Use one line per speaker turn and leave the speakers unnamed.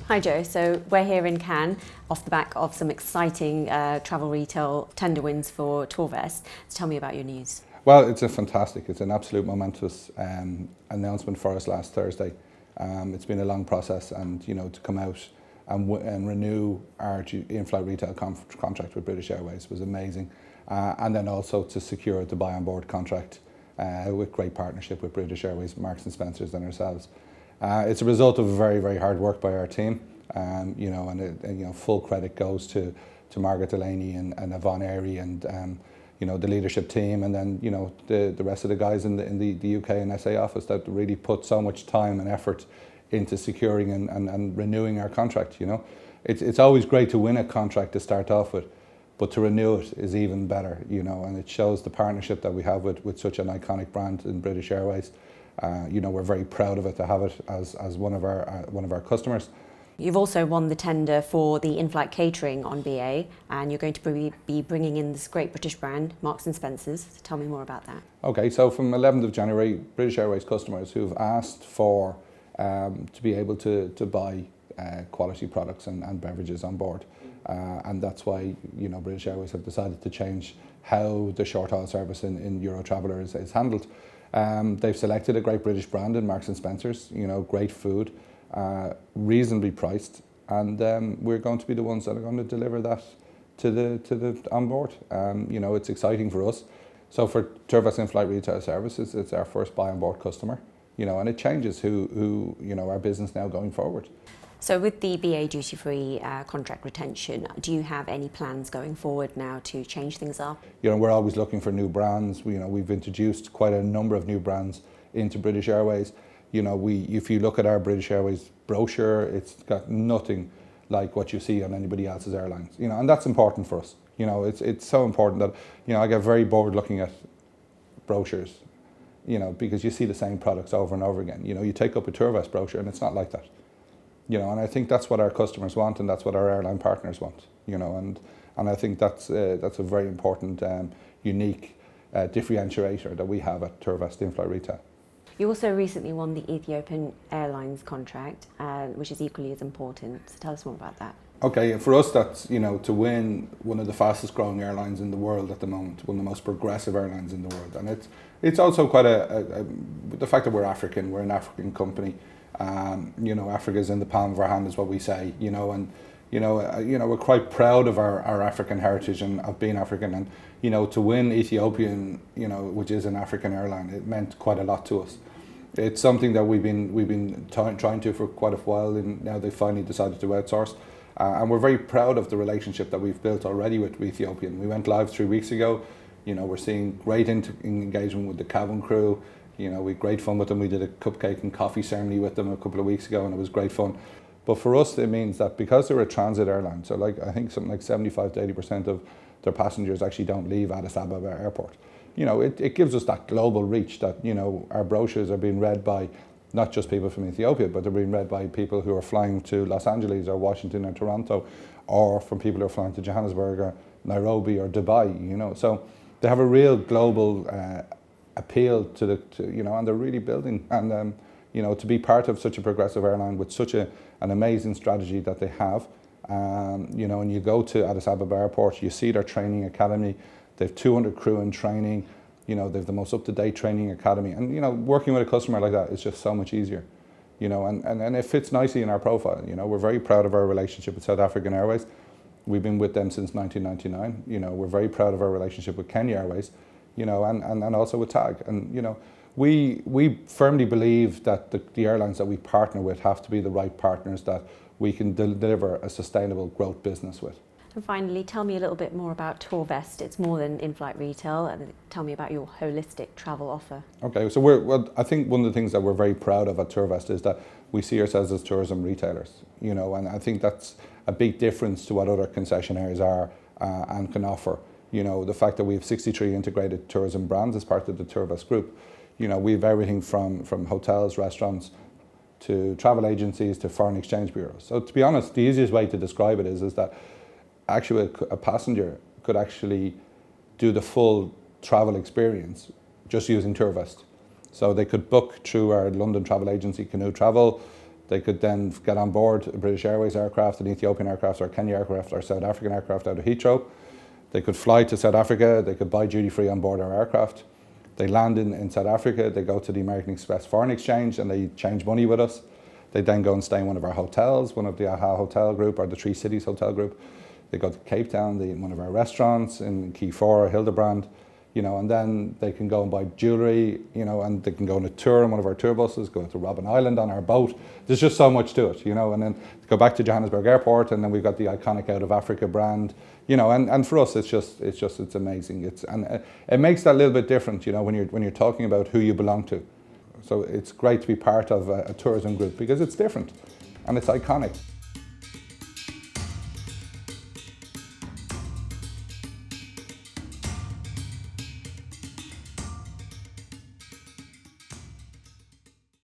Hi Joe, so we're here in Cannes off the back of some exciting travel retail tender wins for Tourvest. So tell me about your news.
Well, it's an absolute momentous announcement for us last Thursday. It's been a long process, and to come out and renew our in-flight retail contract with British Airways was amazing, and then also to secure the buy on board contract with great partnership with British Airways, Marks and Spencers, and ourselves. It's a result of very, very hard work by our team, and full credit goes to Margaret Delaney and Yvonne Airy and the leadership team, and then the rest of the guys in the UK and SA office that really put so much time and effort into securing and renewing our contract. It's always great to win a contract to start off with, but to renew it is even better. And it shows the partnership that we have with such an iconic brand in British Airways. We're very proud of it to have it as one of our customers.
You've also won the tender for the in-flight catering on BA, and you're going to be bringing in this great British brand, Marks and Spencers. So tell me more about that.
Okay, so from 11th of January, British Airways customers who've asked for to be able to buy quality products and beverages on board, and that's why British Airways have decided to change how the short haul service in Eurotraveller is handled. They've selected a great British brand in Marks and Spencers, great food, reasonably priced, and we're going to be the ones that are going to deliver that to the on board. It's exciting for us. So for Tourvest Inflight Retail Services, it's our first buy on board customer, and it changes who our business now going forward.
So with the BA duty-free contract retention, do you have any plans going forward now to change things up?
We're always looking for new brands. We've introduced quite a number of new brands into British Airways. If you look at our British Airways brochure, it's got nothing like what you see on anybody else's airlines. And that's important for us. It's so important that I get very bored looking at brochures. Because you see the same products over and over again. You take up a Tourvest brochure and it's not like that. And I think that's what our customers want, and that's what our airline partners want. And I think that's a very important, unique differentiator that we have at Tourvest Inflight Retail.
You also recently won the Ethiopian Airlines contract, which is equally as important. So tell us more about that.
Okay, for us that's to win one of the fastest growing airlines in the world at the moment, one of the most progressive airlines in the world, and it's also quite the fact that we're African, we're an African company. Africa's in the palm of our hand is what we say, and we're quite proud of our African heritage and of being African, and to win Ethiopian, which is an African airline, it meant quite a lot to us. It's something that we've been trying to for quite a while, and now they finally decided to outsource, and we're very proud of the relationship that we've built already with Ethiopian. We went live 3 weeks ago. We're seeing great engagement with the cabin crew. We had great fun with them. We did a cupcake and coffee ceremony with them a couple of weeks ago, and it was great fun. But for us, it means that because they're a transit airline, so I think something like 75 to 80% of their passengers actually don't leave Addis Ababa airport. It gives us that global reach that, our brochures are being read by not just people from Ethiopia, but they're being read by people who are flying to Los Angeles or Washington or Toronto, or from people who are flying to Johannesburg or Nairobi or Dubai, So they have a real global appeal and they're really building, and to be part of such a progressive airline with such an amazing strategy that they have, and you go to Addis Ababa airport, you see their training academy. They've 200 crew in training. They've the most up-to-date training academy, and working with a customer like that is just so much easier. And it fits nicely in our profile. We're very proud of our relationship with South African Airways. We've been with them since 1999. We're very proud of our relationship with Kenya Airways. And also with TAG. And, we firmly believe that the airlines that we partner with have to be the right partners that we can deliver a sustainable growth business with.
And finally, tell me a little bit more about Tourvest. It's more than in-flight retail, and tell me about your holistic travel offer. Okay,
so I think one of the things that we're very proud of at Tourvest is that we see ourselves as tourism retailers, and I think that's a big difference to what other concessionaires are and can offer. The fact that we have 63 integrated tourism brands as part of the Tourvest group. We have everything from hotels, restaurants, to travel agencies, to foreign exchange bureaus. So to be honest, the easiest way to describe it is that actually a passenger could actually do the full travel experience just using Tourvest. So they could book through our London travel agency, Canoe Travel. They could then get on board a British Airways aircraft, an Ethiopian aircraft, or Kenya aircraft, or South African aircraft out of Heathrow. They could fly to South Africa, they could buy duty-free on board our aircraft. They land in South Africa, they go to the American Express Foreign Exchange and they change money with us. They then go and stay in one of our hotels, one of the AHA Hotel Group or the Three Cities Hotel Group. They go to Cape Town, they eat in one of our restaurants in Key 4 or Hildebrand, and then they can go and buy jewellery, and they can go on a tour on one of our tour buses, go to Robben Island on our boat. There's just so much to it, and then go back to Johannesburg Airport, and then we've got the iconic Out of Africa brand, and for us it's amazing. It makes that a little bit different, when you're talking about who you belong to. So it's great to be part of a tourism group because it's different and it's iconic.